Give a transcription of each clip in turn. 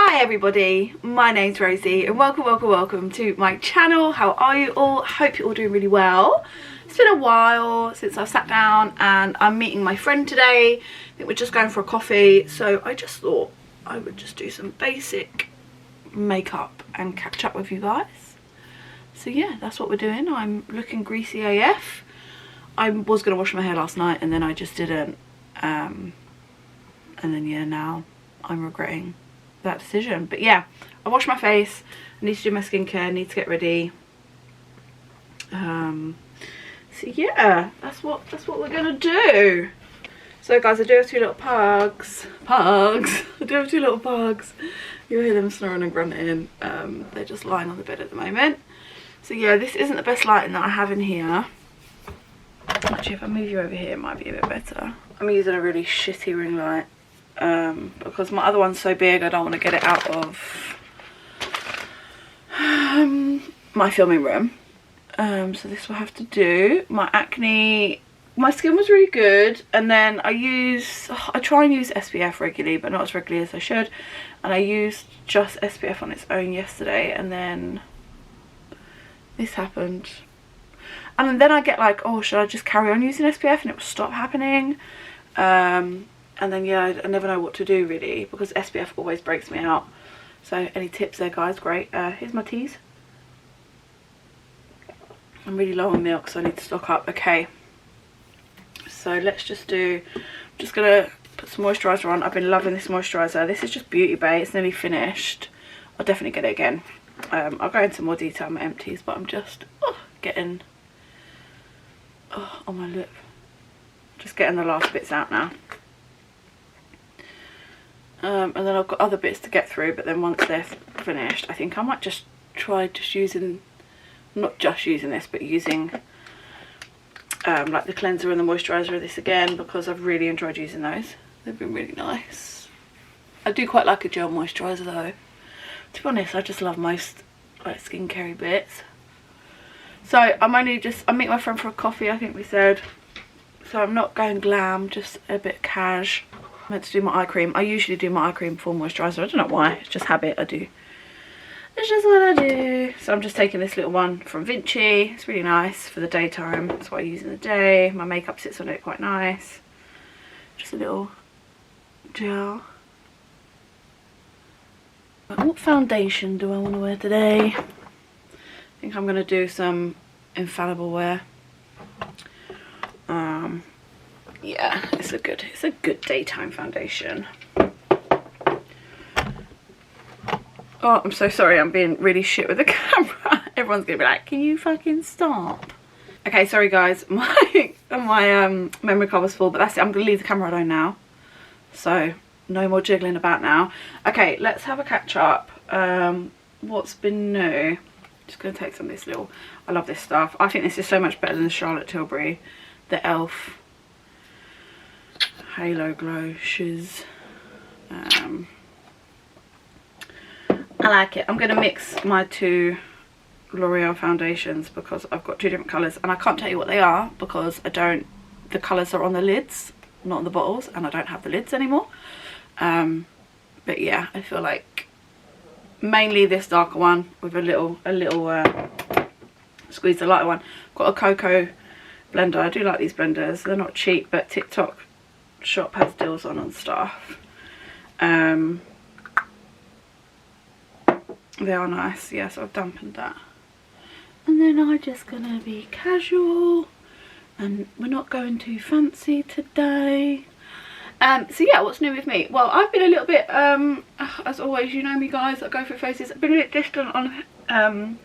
Hi everybody, my name's Rosie and welcome to my channel. How are you all? Hope you're all doing really well. It's been a while since I've sat down and I'm meeting my friend today. I think we're just going for a coffee, so I just thought I would just do some basic makeup and catch up with you guys. So yeah, that's what we're doing. I'm looking greasy AF. I was going to wash my hair last night and then I just didn't, and then yeah, now I'm regretting that decision. But yeah, I washed my face, I need to do my skincare, I need to get ready. So yeah, that's what we're gonna do. So guys, I do have two little pugs. I do have two little pugs. You'll hear them snoring and grunting. They're just lying on the bed at the moment. So yeah, this isn't the best lighting that I have in here. Actually, if I move you over here, it might be a bit better. I'm using a really shitty ring light. Because my other one's so big, I don't want to get it out of my filming room. So this will have to do. My skin was really good, and then I try and use SPF regularly, but not as regularly as I should, and I used just SPF on its own yesterday, and then this happened. And then I get like, oh, should I just carry on using SPF, and it will stop happening. And then yeah, I never know what to do really, because SPF always breaks me out. So any tips there guys, great. Here's my teas. I'm really low on milk, so I need to stock up. Okay, so let's just do, I'm just gonna put some moisturiser on. I've been loving this moisturiser. This is just Beauty Bay, it's nearly finished. I'll definitely get it again. I'll go into more detail on my empties, but I'm just getting on my lip, just getting the last bits out now. And then I've got other bits to get through, but then once they're finished, I think I might just try using, not just using this, but using like the cleanser and the moisturiser of this again, because I've really enjoyed using those. They've been really nice. I do quite like a gel moisturiser though. To be honest, I just love most like skincare bits. So I'm meeting my friend for a coffee, I think we said. So I'm not going glam, just a bit cash. I'm meant to do my eye cream. I usually do my eye cream before moisturiser. I don't know why, it's just habit. I do. It's just what I do. So I'm just taking this little one from Vinci. It's really nice for the daytime. That's what I use in the day. My makeup sits on it quite nice. Just a little gel. What foundation do I want to wear today? I think I'm going to do some Infallible wear. Yeah, it's a good daytime foundation. Oh, I'm so sorry, I'm being really shit with the camera. Everyone's gonna be like, can you fucking stop? Okay, sorry guys, my memory card was full, but that's it. I'm gonna leave the camera on now, so no more jiggling about now. Okay, let's have a catch up. What's been new? Just gonna take some of this little, I love this stuff. I think this is so much better than the Charlotte Tilbury, the Elf Halo Glow Shiz. I like it. I'm going to mix my two L'Oreal foundations because I've got two different colours, and I can't tell you what they are because the colours are on the lids, not on the bottles, and I don't have the lids anymore. But yeah, I feel like mainly this darker one with a little squeeze the lighter one. Got a cocoa blender. I do like these blenders. They're not cheap, but TikTok shop has deals on stuff. They are nice. Yeah, so I've dampened that. And then I'm just gonna be casual, and we're not going too fancy today. So yeah, what's new with me? Well, I've been a little bit, as always, you know me guys, I go through phases. I've been a bit distant on, and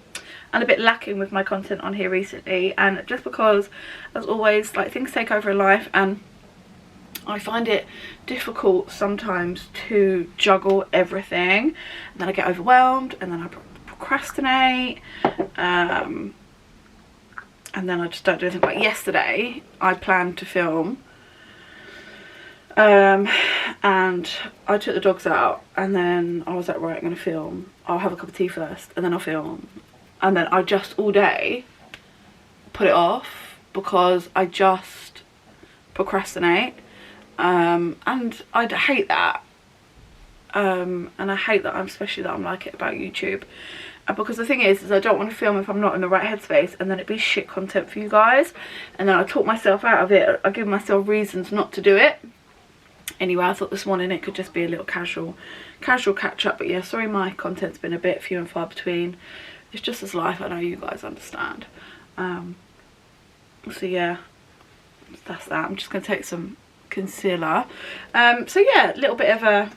a bit lacking with my content on here recently, and just because, as always, like things take over in life, and I find it difficult sometimes to juggle everything, and then I get overwhelmed, and then I procrastinate, and then I just don't do anything. Like yesterday, I planned to film, and I took the dogs out, and then I was like, right, I'm going to film. I'll have a cup of tea first, and then I'll film. And then I just all day put it off because I just procrastinate. And I hate that. and I hate that especially that I'm like it about YouTube. Because the thing is I don't want to film if I'm not in the right headspace, and then it'd be shit content for you guys, and then I talk myself out of it. I give myself reasons not to do it. Anyway, I thought this morning it could just be a little casual catch up. But yeah, sorry my content's been a bit few and far between. It's just as life, I know you guys understand. So yeah, that's that. I'm just going to take some concealer. So yeah, a little bit of a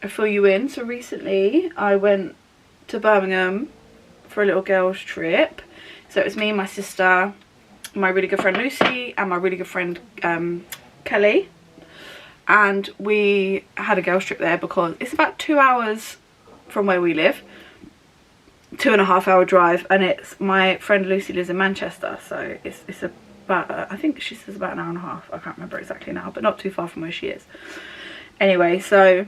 fill you in. So recently I went to Birmingham for a little girls trip. So it was me, my sister, my really good friend Lucy, and my really good friend Kelly. And we had a girls trip there because it's about 2 hours from where we live, 2.5 hour drive, and it's my friend Lucy lives in Manchester, so it's about I think she says about an hour and a half. I can't remember exactly now, but not too far from where she is. Anyway, so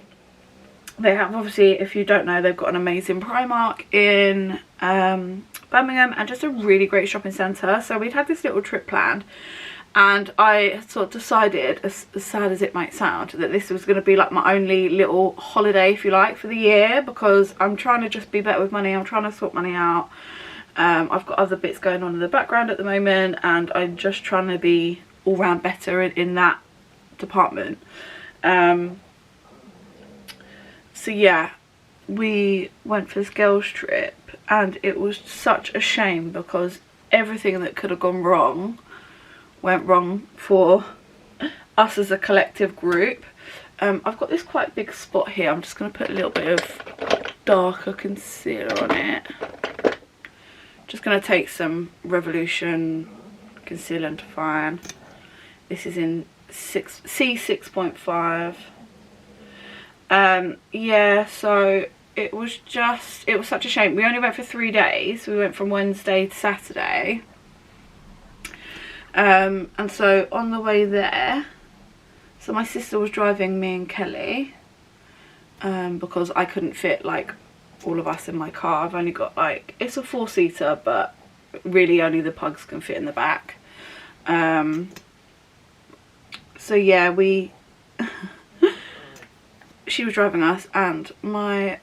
they have, obviously, if you don't know, they've got an amazing Primark in Birmingham, and just a really great shopping centre. So we'd had this little trip planned, and I sort of decided, as sad as it might sound, that this was going to be like my only little holiday, if you like, for the year, because I'm trying to just be better with money. I'm trying to sort money out. I've got other bits going on in the background at the moment, and I'm just trying to be all round better in that department. So yeah, we went for this girls trip, and it was such a shame because everything that could have gone wrong went wrong for us as a collective group. I've got this quite big spot here. I'm just going to put a little bit of darker concealer on it. Just going to take some Revolution Concealer and Define. This is in C6.5. Yeah, so it was such a shame. We only went for 3 days. We went from Wednesday to Saturday. And so on the way there, so my sister was driving me and Kelly, because I couldn't fit like all of us in my car. I've only got like, it's a 4-seater, but really only the pugs can fit in the back. So yeah, she was driving us, and my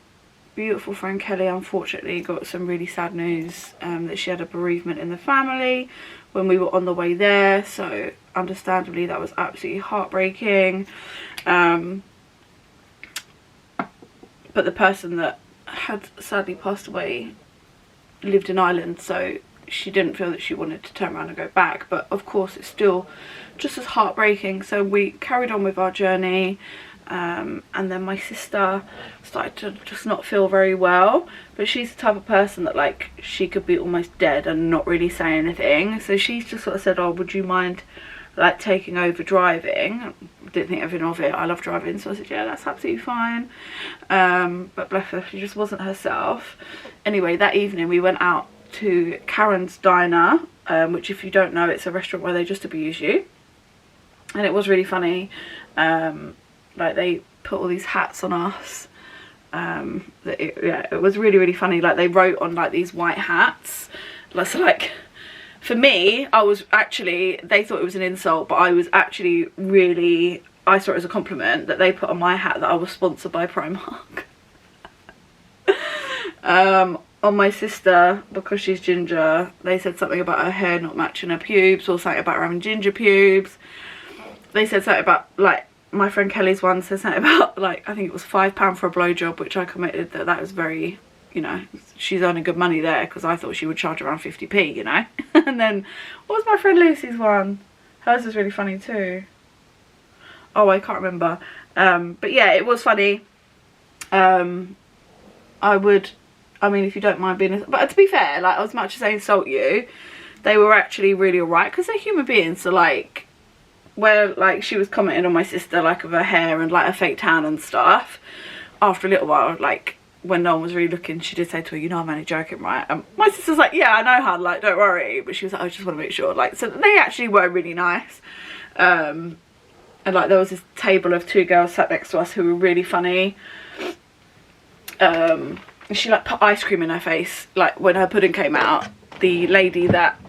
beautiful friend Kelly unfortunately got some really sad news, that she had a bereavement in the family when we were on the way there. So understandably that was absolutely heartbreaking. But the person that had sadly passed away lived in Ireland, so she didn't feel that she wanted to turn around and go back. But of course it's still just as heartbreaking. So we carried on with our journey. And then my sister started to just not feel very well, but she's the type of person that like she could be almost dead and not really say anything. So she just sort of said, oh, would you mind like taking over driving? Didn't think anything of it. I love driving, so I said yeah, that's absolutely fine. But bless her, she just wasn't herself. Anyway, that evening we went out to Karen's Diner, which if you don't know, it's a restaurant where they just abuse you, and it was really funny. Like they put all these hats on us. It was really funny. Like they wrote on like these white hats. So like for me, I was actually, they thought it was an insult, but I was actually really, I saw it as a compliment that they put on my hat that I was sponsored by Primark. On my sister, because she's ginger, they said something about her hair not matching her pubes, or something about her having ginger pubes. They said something about like, my friend Kelly's one said something about like, I think it was £5 for a blowjob, which I committed that was very, you know, she's earning good money there, because I thought she would charge around 50p, you know. And then what was my friend Lucy's one? Hers is really funny too. Oh, I can't remember. But yeah, it was funny. I mean, if you don't mind being, but to be fair, like as much as they insult you, they were actually really alright, because they're human beings. So like, where like she was commenting on my sister like of her hair and like her fake tan and stuff, after a little while, like when no one was really looking, she did say to her, you know, I'm only joking, right? And my sister's like, yeah, I know, hun, like don't worry. But she was like, I just want to make sure. Like, so they actually were really nice. And like there was this table of 2 girls sat next to us who were really funny. And she like put ice cream in her face, like when her pudding came out. The lady that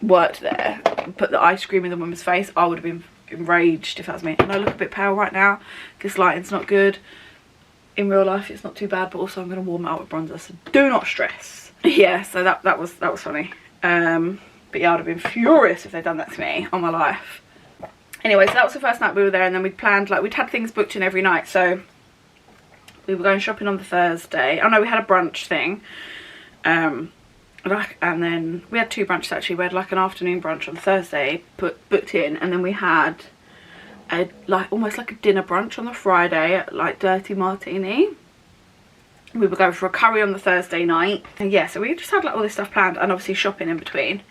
worked there put the ice cream in the woman's face. I would have been enraged if that was me. And I look a bit pale right now, this lighting's not good. in real life it's not too bad, but also I'm going to warm it up with bronzer, so do not stress. Yeah, so that was funny. But yeah, I'd have been furious if they'd done that to me on my life. Anyway, so that was the first night we were there, and then we'd planned, like, we'd had things booked in every night, so we were going shopping on the Thursday. Oh no, we had a brunch thing. And then we had 2 brunches actually. We had like an afternoon brunch on Thursday booked in, and then we had a almost like a dinner brunch on the Friday at like Dirty Martini. We were going for a curry on the Thursday night, and yeah, so we just had like all this stuff planned, and obviously shopping in between.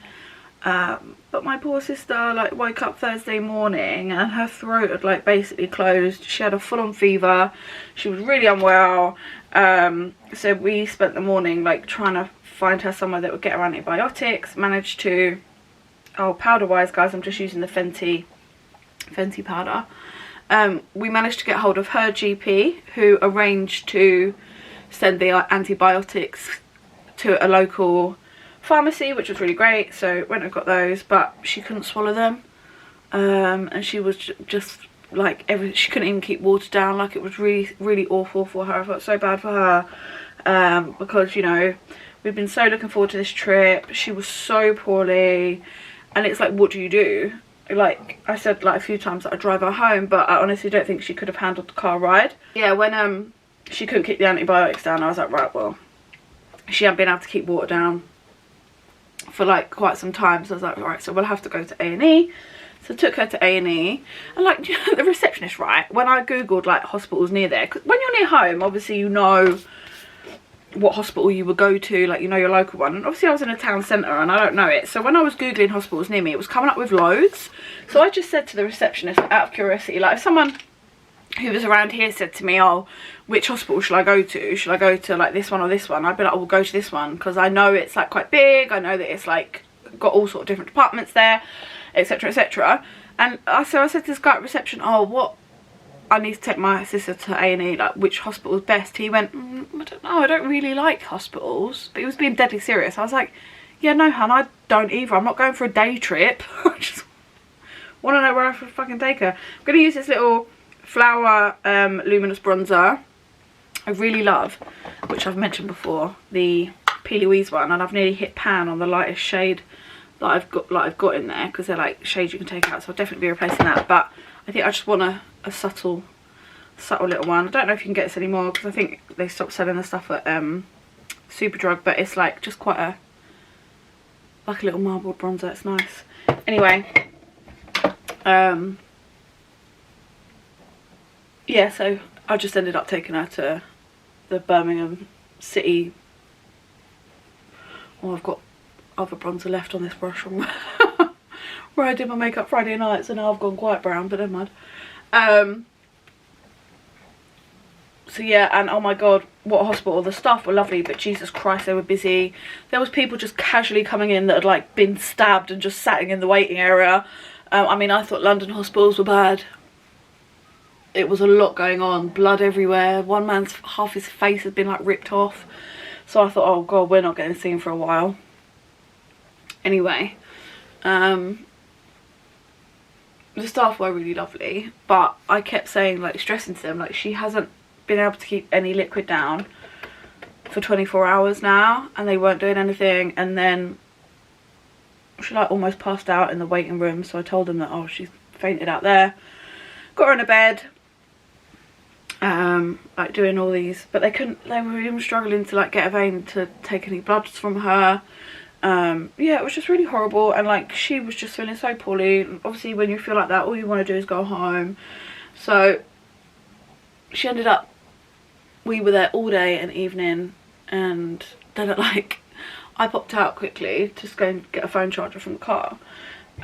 But my poor sister like woke up Thursday morning and her throat had like basically closed. She had a full-on fever. She was really unwell. So we spent the morning like trying to find her somewhere that would get her antibiotics. Managed to, oh, powder wise guys, I'm just using the Fenty powder. We managed to get hold of her GP, who arranged to send the antibiotics to a local pharmacy, which was really great. So went and got those, but she couldn't swallow them, and she was just like she couldn't even keep water down. Like, it was really awful for her. I felt so bad for her, because, you know, we've been so looking forward to this trip. She was so poorly, and it's like, what do you do? Like I said like a few times that I drive her home, but I honestly don't think she could have handled the car ride. Yeah, when she couldn't keep the antibiotics down, I was like, right, well, she hadn't been able to keep water down for like quite some time, so I was like, alright, so we'll have to go to A&E. So I took her to A&E, and like, you know, the receptionist, right, when I googled like hospitals near there, because when you're near home, obviously you know what hospital you would go to, like, you know your local one, and obviously I was in a town centre and I don't know it, so when I was googling hospitals near me, it was coming up with loads. So I just said to the receptionist, out of curiosity, like, if someone who was around here said to me, oh, which hospital should I go to? Should I go to like this one or this one? I'd be like, oh, we'll go to this one, because I know it's like quite big. I know that it's like got all sort of different departments there, etc, etc. And so I said to this guy at reception, oh, what, I need to take my sister to A&E, like, which hospital's best? He went, I don't know, I don't really like hospitals. But he was being deadly serious. I was like, yeah, no, hun, I don't either. I'm not going for a day trip. I just want to know where I can fucking take her. I'm going to use this little Flower luminous bronzer I really love, which I've mentioned before, the P. Louise one, and I've nearly hit pan on the lightest shade that I've got in there, because they're like shades you can take out, so I'll definitely be replacing that. But I think I just want a subtle little one. I don't know if you can get this anymore, because I think they stopped selling the stuff at Superdrug, but it's like just quite a little marbled bronzer. It's nice. Anyway, yeah, so I just ended up taking her to the Birmingham city. Oh, I've got other bronzer left on this brush from where I did my makeup Friday night, so now I've gone quite brown, but never mind. So yeah, and oh my god, what a hospital. The staff were lovely, but Jesus Christ, they were busy. There was people just casually coming in that had like been stabbed and just sitting in the waiting area. I mean, I thought London hospitals were bad. It was a lot going on, blood everywhere. One man's half his face had been like ripped off. So I thought, oh god, we're not getting seen for a while. Anyway, the staff were really lovely, but I kept saying, like, stressing to them, like, she hasn't been able to keep any liquid down for 24 hours now, and they weren't doing anything. And then she like almost passed out in the waiting room, so I told them that, oh, she's fainted out there. Got her in a bed, like doing all these, but they were even struggling to like get a vein to take any blood from her. Yeah, it was just really horrible, and like she was just feeling so poorly. Obviously when you feel like that, all you want to do is go home. So she ended up, we were there all day and evening, and then like I popped out quickly to just go and get a phone charger from the car,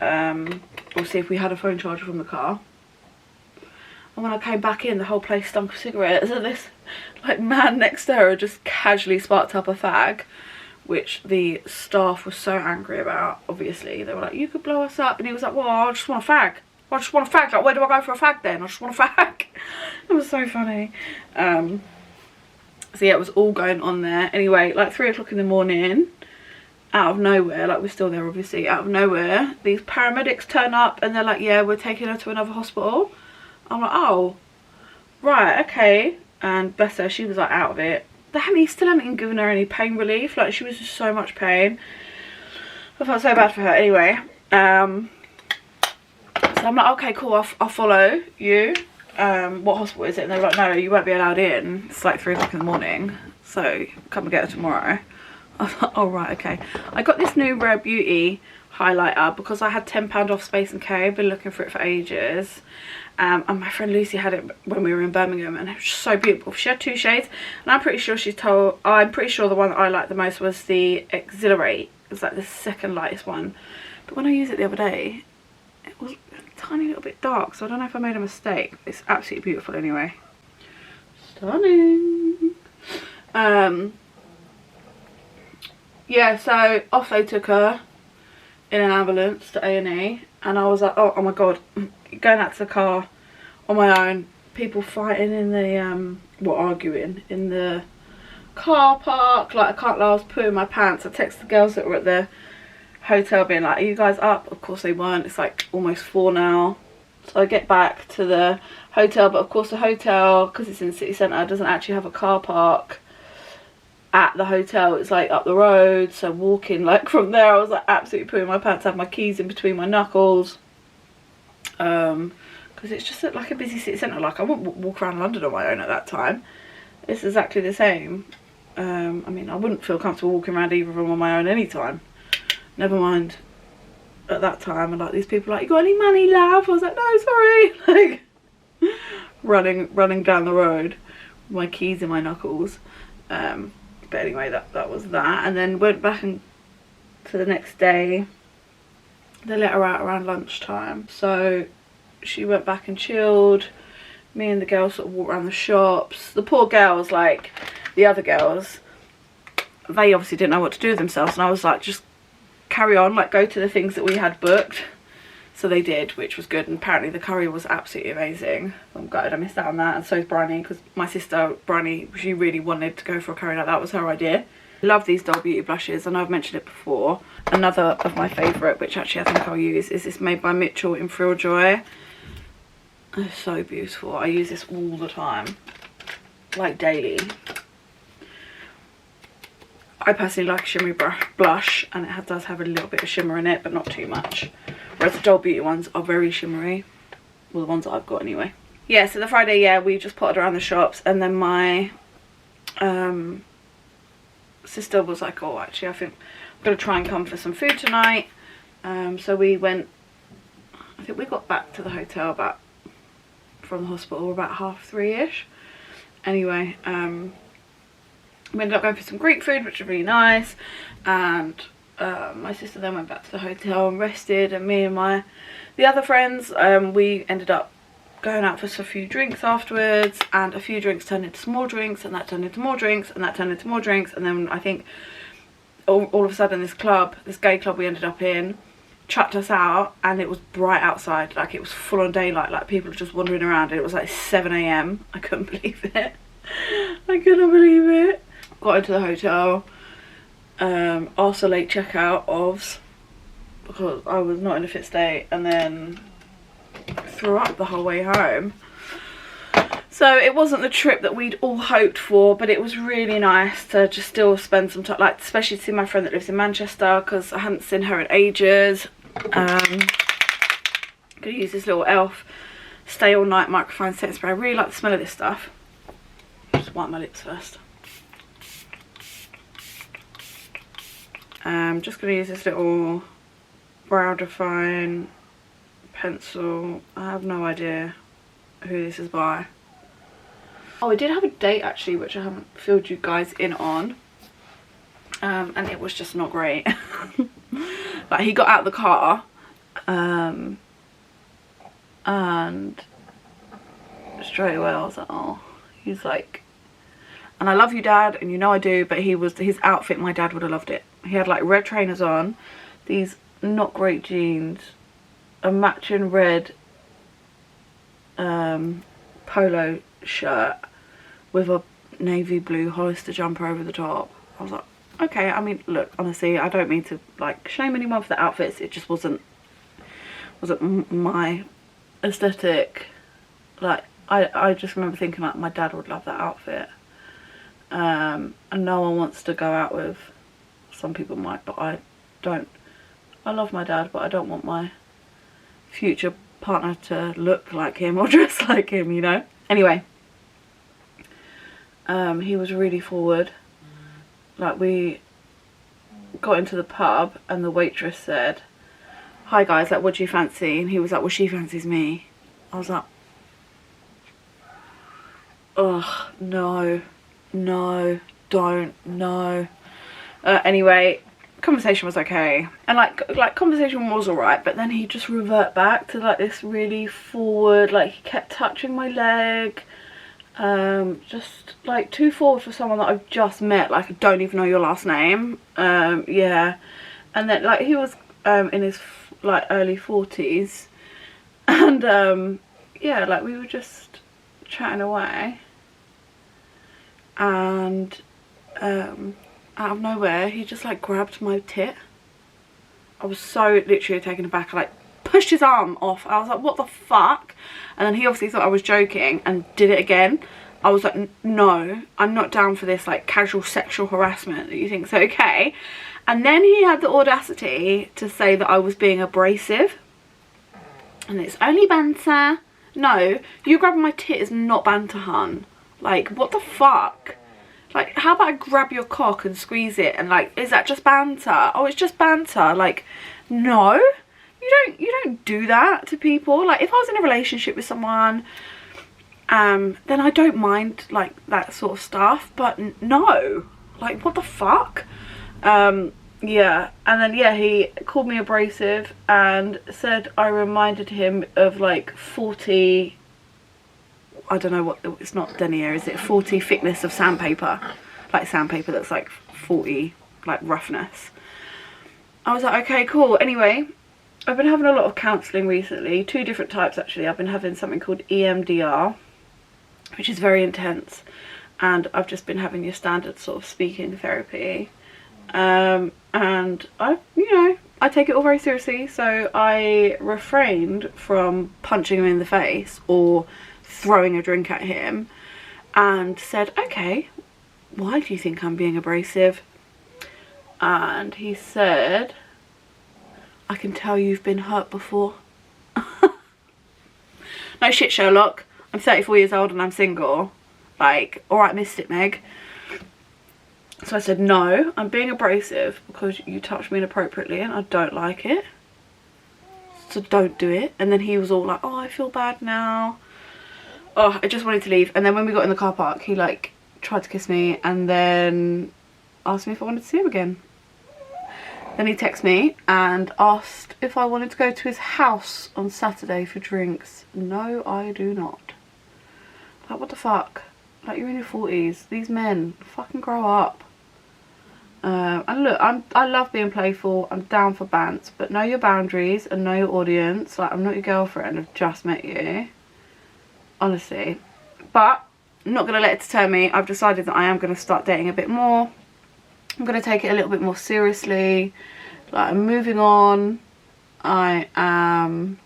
or see if we had a phone charger from the car. And when I came back in, the whole place stunk of cigarettes, and this like man next to her just casually sparked up a fag, which the staff was so angry about. Obviously they were like, you could blow us up, and he was like, well, I just want a fag. I just want a fag. Like, where do I go for a fag then? I just want a fag. It was so funny. So yeah, it was all going on there. Anyway, like 3 o'clock in the morning, out of nowhere, like we're still there obviously, out of nowhere, these paramedics turn up and they're like, yeah, we're taking her to another hospital. I'm like, oh, right, okay. and bless her, she was like out of it. He still hadn't even given her any pain relief. Like, she was just so much pain. I felt so bad for her. Anyway, so I'm like, okay, cool, I'll follow you. What hospital is it? And they were like, no, you won't be allowed in. It's like 3 o'clock in the morning, so come and get her tomorrow. I was like, oh right, okay. I got this new Rare Beauty highlighter because I had £10 off Space and K. I've been looking for it for ages. And my friend Lucy had it when we were in Birmingham, and it was so beautiful. She had 2 shades, and I'm pretty sure the one that I liked the most was the Exhilarate. It was like the second lightest one. But when I used it the other day, it was a tiny little bit dark, so I don't know if I made a mistake. It's absolutely beautiful anyway. Stunning. Yeah, so off they took her in an ambulance to A&E, and I was like, oh my god, going out to the car on my own, people fighting in the arguing in the car park. Like, I can't lie, I was pooing my pants. I texted the girls that were at the hotel being like, are you guys up? Of course they weren't. It's like almost 4 now. So I get back to the hotel, but of course the hotel, because it's in the city centre, doesn't actually have a car park at the hotel. It's like up the road, so walking like from there, I was like absolutely putting my pants, have my keys in between my knuckles, because it's just like a busy city centre. Like, I wouldn't walk around London on my own at that time. It's exactly the same. I mean, I wouldn't feel comfortable walking around either of them on my own anytime, never mind at that time. And like, these people like, you got any money, love? I was like, no, sorry. Like, running down the road with my keys in my knuckles. But anyway, that was that. And then went back to the next day. They let her out around lunchtime, so she went back and chilled. Me and the girls sort of walked around the shops. The poor girls, like the other girls, they obviously didn't know what to do with themselves, and I was like, just carry on, like go to the things that we had booked. So they did, which was good, and apparently the curry was absolutely amazing. I'm gutted I missed out on that, and so is Bryony, because my sister Bryony, she really wanted to go for a curry. Like, that was her idea. Love these Doll Beauty blushes. I know I've mentioned it before. Another of my favourite, which actually I think I'll use, is this made by Mitchell in Thrill Joy. It's so beautiful. I use this all the time, like daily. I personally like a shimmery blush, and it does have a little bit of shimmer in it, but not too much. Whereas the Doll Beauty ones are very shimmery. Well, the ones that I've got anyway. Yeah, so the Friday, yeah, we just potted around the shops, and then my sister was like, oh, actually, I think I'm going to try and come for some food tonight. So we went, I think we got back to the hotel from the hospital about 3:30ish. Anyway, we ended up going for some Greek food, which was really nice, and my sister then went back to the hotel and rested, and me and the other friends, we ended up going out for a few drinks afterwards, and a few drinks turned into small drinks, and that turned into more drinks, and that turned into more drinks, and then I think all of a sudden this gay club we ended up in chucked us out, and it was bright outside. Like, it was full on daylight, like people were just wandering around. It was like 7 AM. I couldn't believe it. I couldn't believe it. Got into the hotel, asked a late checkout OVS because I was not in a fit state, and then threw up the whole way home. So it wasn't the trip that we'd all hoped for, but it was really nice to just still spend some time, like especially to see my friend that lives in Manchester, because I hadn't seen her in ages. I'm gonna use this little ELF Stay All Night Microfine Setting Spray. I really like the smell of this stuff. Just wipe my lips first. I'm just going to use this little Brow Define pencil. I have no idea who this is by. Oh, I did have a date actually, which I haven't filled you guys in on. And it was just not great. Like, he got out of the car, and straight away I was like, oh, he's like, and I love you, Dad, and you know I do, but his outfit, my dad would have loved it. He had like red trainers on, these not great jeans, a matching red polo shirt with a navy blue Hollister jumper over the top. I was like, okay, I mean, look, honestly, I don't mean to like shame anyone for the outfits. It just wasn't my aesthetic. Like, I just remember thinking like my dad would love that outfit. And no one wants to go out with, some people might, but I don't. I love my dad, but I don't want my future partner to look like him or dress like him, you know. Anyway, he was really forward. Like, we got into the pub and the waitress said, "Hi guys, like, what do you fancy?" And he was like, "Well, she fancies me." I was like, ugh, no, don't, no. Anyway, conversation was okay, and like conversation was alright, but then he just revert back to like this really forward, like he kept touching my leg, just like too forward for someone that I've just met, like I don't even know your last name. Yeah, and then like he was in his like early 40s, and yeah, like we were just chatting away, and out of nowhere he just like grabbed my tit. I was so literally taken aback. I like pushed his arm off. I was like, what the fuck? And then he obviously thought I was joking and did it again. I was like, no, I'm not down for this like casual sexual harassment that you think's okay. And then he had the audacity to say that I was being abrasive and it's only banter. No, you grabbing my tit is not banter, hun. Like, what the fuck? Like, how about I grab your cock and squeeze it, and like, is that just banter? Oh, it's just banter. Like, no, you don't do that to people. Like, if I was in a relationship with someone, then I don't mind like that sort of stuff, but no, like, what the fuck? Yeah, and then yeah, he called me abrasive and said I reminded him of like 40, I don't know what, it's not denier, is it 40 thickness of sandpaper, like sandpaper that's like 40 like roughness. I was like, okay, cool. Anyway, I've been having a lot of counselling recently, 2 different types actually. I've been having something called EMDR, which is very intense, and I've just been having your standard sort of speaking therapy, and I, you know, I take it all very seriously, so I refrained from punching him in the face or throwing a drink at him, and said, okay, why do you think I'm being abrasive? And he said, I can tell you've been hurt before. No shit, Sherlock, I'm 34 years old and I'm single. Like, alright, missed it, Meg. So I said, no, I'm being abrasive because you touched me inappropriately and I don't like it, so don't do it. And then he was all like, oh, I feel bad now. Oh, I just wanted to leave. And then when we got in the car park, he like tried to kiss me and then asked me if I wanted to see him again. Then he texted me and asked if I wanted to go to his house on Saturday for drinks. No, I do not. Like, what the fuck? Like, you're in your 40s. These men, fucking grow up. And look, I love being playful. I'm down for bants, but know your boundaries and know your audience. Like, I'm not your girlfriend. I've just met you. Honestly. But I'm not going to let it deter me. I've decided that I am going to start dating a bit more. I'm going to take it a little bit more seriously. Like, I'm moving on. I am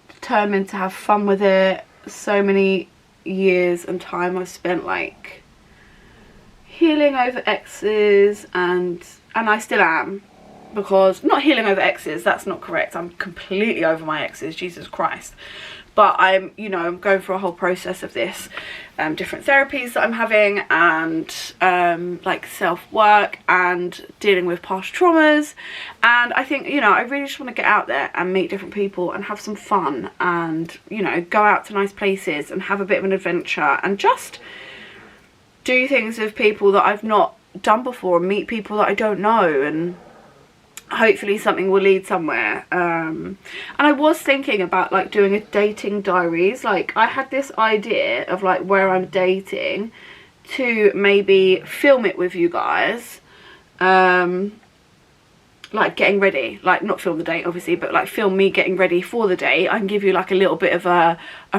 determined to have fun with it. So many years and time I've spent like healing over exes, and I still am, because not healing over exes, that's not correct. I'm completely over my exes, Jesus Christ. But I'm, you know, I'm going through a whole process of this, different therapies that I'm having, and like self-work and dealing with past traumas. And I think, you know, I really just want to get out there and meet different people and have some fun, and, you know, go out to nice places and have a bit of an adventure and just do things with people that I've not done before and meet people that I don't know, and hopefully something will lead somewhere. And I was thinking about like doing a dating diaries. Like, I had this idea of like where I'm dating, to maybe film it with you guys, like getting ready, like not film the date obviously, but like film me getting ready for the date. I can give you like a little bit of a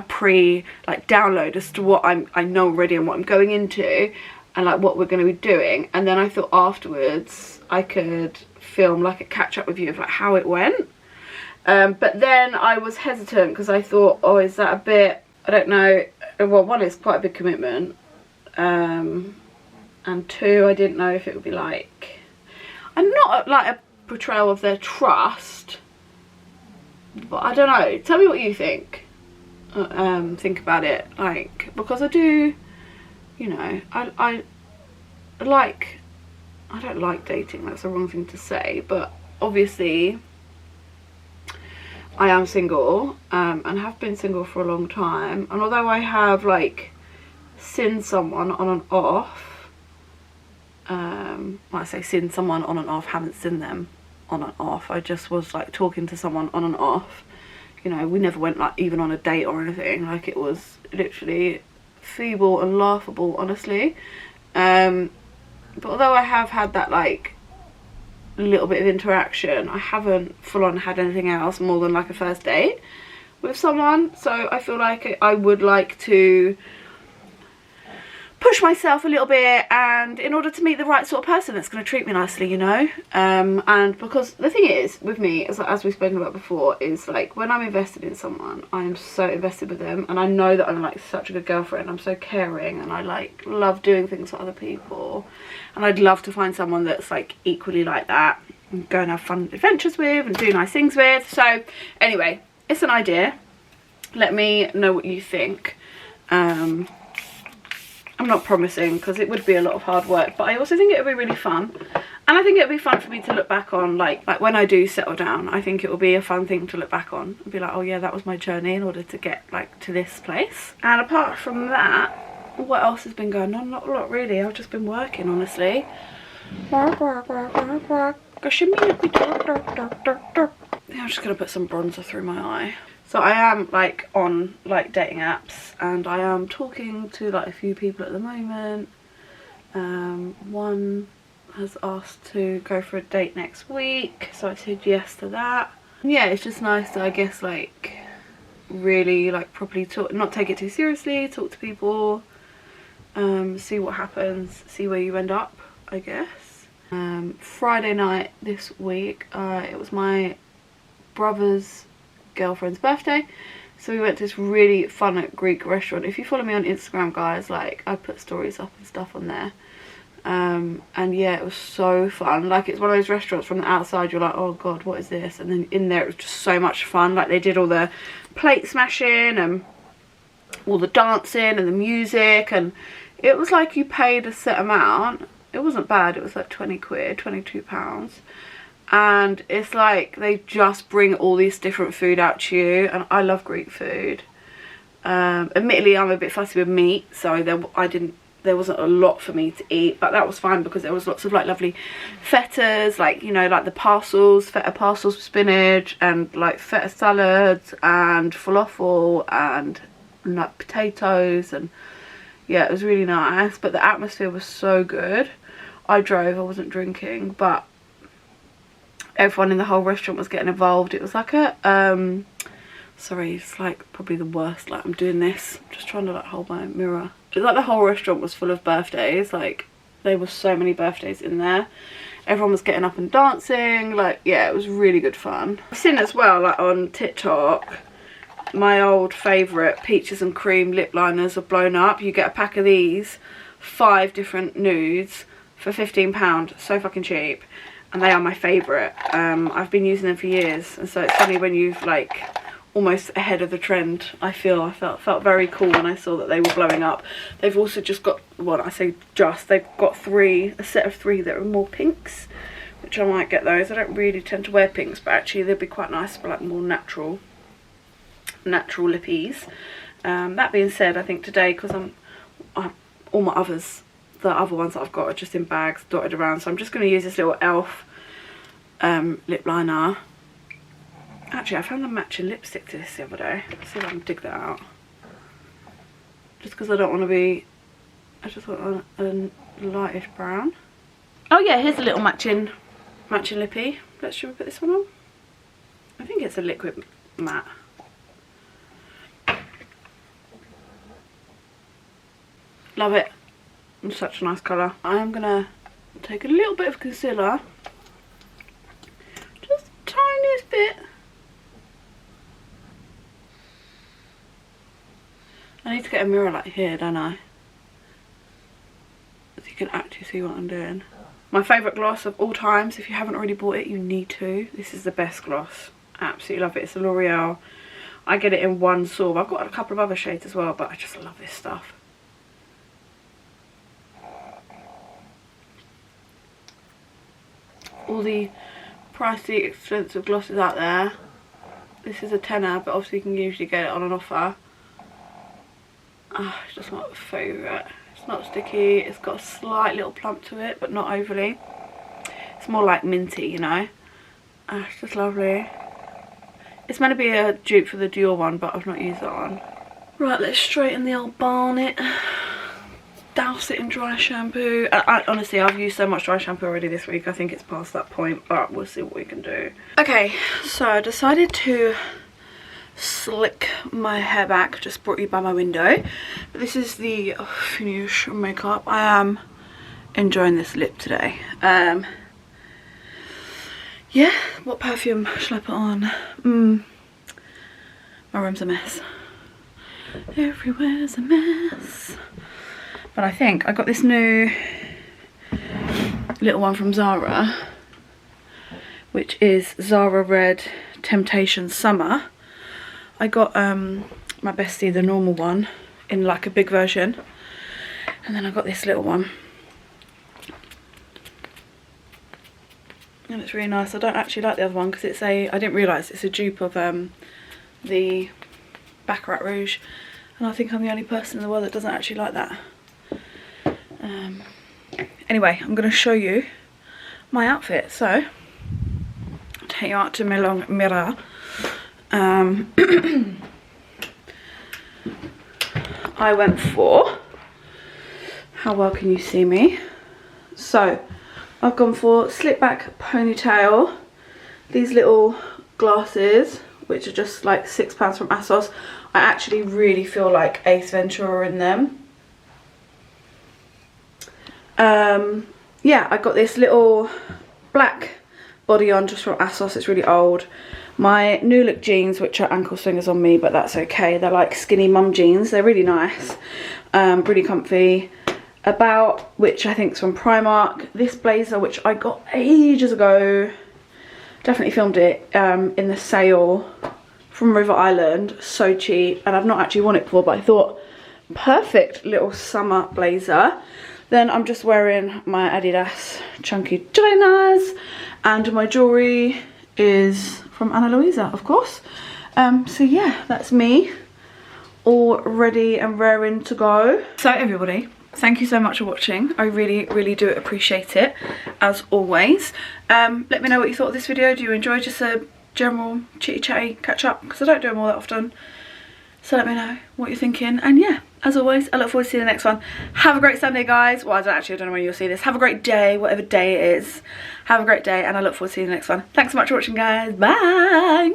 pre like download as to what I know already and what I'm going into, and like what we're going to be doing. And then I thought afterwards I could film like a catch up with you of like how it went. But then I was hesitant because I thought, oh, is that a bit I don't know, well, one, it's quite a big commitment, and two, I didn't know if it would be like, and not like a portrayal of their trust, but I don't know, tell me what you think about it, like, because I do, you know, I don't like dating, that's the wrong thing to say, but obviously I am single, and have been single for a long time, and although I have like seen someone on and off, when I say seen someone on and off, haven't seen them on and off, I just was like talking to someone on and off, you know, we never went like even on a date or anything, like it was literally feeble and laughable, honestly, but although I have had that like little bit of interaction, I haven't full on had anything else more than like a first date with someone, so I feel like I would like to push myself a little bit, and in order to meet the right sort of person that's going to treat me nicely, you know, and because the thing is with me, as we've spoken about before, is like when I'm invested in someone, I'm so invested with them, and I know that I'm like such a good girlfriend, I'm so caring, and I like love doing things for other people, and I'd love to find someone that's like equally like that, and go and have fun adventures with and do nice things with. So anyway, it's an idea, let me know what you think. I'm not promising because it would be a lot of hard work, but I also think it would be really fun, and I think it would be fun for me to look back on, like when I do settle down, I think it will be a fun thing to look back on and be like, oh yeah, that was my journey in order to get like to this place. And apart from that, what else has been going on? Not a lot really, I've just been working, honestly. I'm just gonna put some bronzer through my eye. So I am like on like dating apps, and I am talking to like a few people at the moment. One has asked to go for a date next week, so I said yes to that. Yeah, it's just nice to, I guess, like really like properly talk, not take it too seriously, talk to people, see what happens, see where you end up, I guess. Friday night this week, it was my brother's girlfriend's birthday, so we went to this really fun Greek restaurant. If you follow me on Instagram, guys, like I put stories up and stuff on there, and yeah, it was so fun. Like it's one of those restaurants from the outside you're like, oh god, what is this, and then in there it was just so much fun. Like they did all the plate smashing and all the dancing and the music, and it was like you paid a set amount. It wasn't bad, it was like 20 quid, £22, and it's like they just bring all this different food out to you, and I love Greek food. Admittedly, I'm a bit fussy with meat, so there wasn't a lot for me to eat, but that was fine because there was lots of like lovely fetas, like, you know, like the parcels, feta parcels with spinach, and like feta salads and falafel and like potatoes, and yeah, it was really nice. But the atmosphere was so good. I drove, I wasn't drinking, but everyone in the whole restaurant was getting involved. It was like a sorry, it's like probably the worst, like I'm doing this, I'm just trying to like hold my mirror. It's like the whole restaurant was full of birthdays, like there were so many birthdays in there. Everyone was getting up and dancing, like yeah, it was really good fun. I've seen as well, like on TikTok, my old favourite peaches and cream lip liners are blown up. You get a pack of these, 5 different nudes for £15, so fucking cheap, and they are my favourite. I've been using them for years, and so it's funny when you've like almost ahead of the trend. I felt very cool when I saw that they were blowing up. They've also just got, well, I say just, they've got a set of 3 that are more pinks, which I might get those. I don't really tend to wear pinks, but actually they'd be quite nice for like more natural lippies. That being said, I think today, because all my the other ones that I've got are just in bags dotted around, so I'm just going to use this little elf lip liner. Actually, I found a matching lipstick to this the other day. Let's see if I can dig that out. Just because I don't want to be, I just want a lightish brown. Oh yeah, here's a little matching lippy. Should we put this one on? I think it's a liquid matte. Love it. It's such a nice colour. I am going to take a little bit of concealer. Just the tiniest bit. I need to get a mirror like here, don't I? So you can actually see what I'm doing. My favourite gloss of all times. If you haven't already bought it, you need to. This is the best gloss. Absolutely love it. It's a L'Oreal. I get it in one Source. I've got a couple of other shades as well, but I just love this stuff. All the pricey, expensive glosses out there. This is a tenner, but obviously you can usually get it on an offer. It's just not my favourite. It's not sticky. It's got a slight little plump to it, but not overly. It's more like minty, you know. It's just lovely. It's meant to be a dupe for the Dior one, but I've not used that one. Right, let's straighten the old barnet. Douse it in dry shampoo. Honestly, I've used so much dry shampoo already this week. I think it's past that point, but we'll see what we can do. Okay, so I decided to slick my hair back. Just brought you by my window. But this is the finish makeup. I am enjoying this lip today. Yeah, what perfume shall I put on? My room's a mess. Everywhere's a mess. But I think I got this new little one from Zara, which is Zara Red Temptation Summer. I got my bestie, the normal one, in like a big version. And then I got this little one. And it's really nice. I don't actually like the other one because it's I didn't realise it's a dupe of the Baccarat Rouge. And I think I'm the only person in the world that doesn't actually like that. Anyway, I'm going to show you my outfit. So, I'll take you out to my long mirror. I went for, how well can you see me? So, I've gone for slip back ponytail, these little glasses, which are just like £6 from ASOS. I actually really feel like Ace Ventura in them. Yeah, I got this little black body on just from ASOS. It's really old. My New Look jeans, which are ankle swingers on me, but that's okay. They're like skinny mum jeans. They're really nice, really comfy. About, which I think is from Primark. This blazer, which I got ages ago. Definitely filmed it in the sale from River Island. So cheap, and I've not actually worn it before, but I thought perfect little summer blazer. Then I'm just wearing my Adidas chunky trainers, and my jewellery is from Ana Luisa, of course. So yeah, that's me, all ready and raring to go. So everybody, thank you so much for watching. I really, really do appreciate it, as always. Let me know what you thought of this video. Do you enjoy just a general chitty chatty catch up? Because I don't do them all that often. So let me know what you're thinking. And yeah, as always, I look forward to seeing the next one. Have a great Sunday, guys. Well, I don't know when you'll see this. Have a great day, whatever day it is. Have a great day, and I look forward to seeing the next one. Thanks so much for watching, guys. Bye.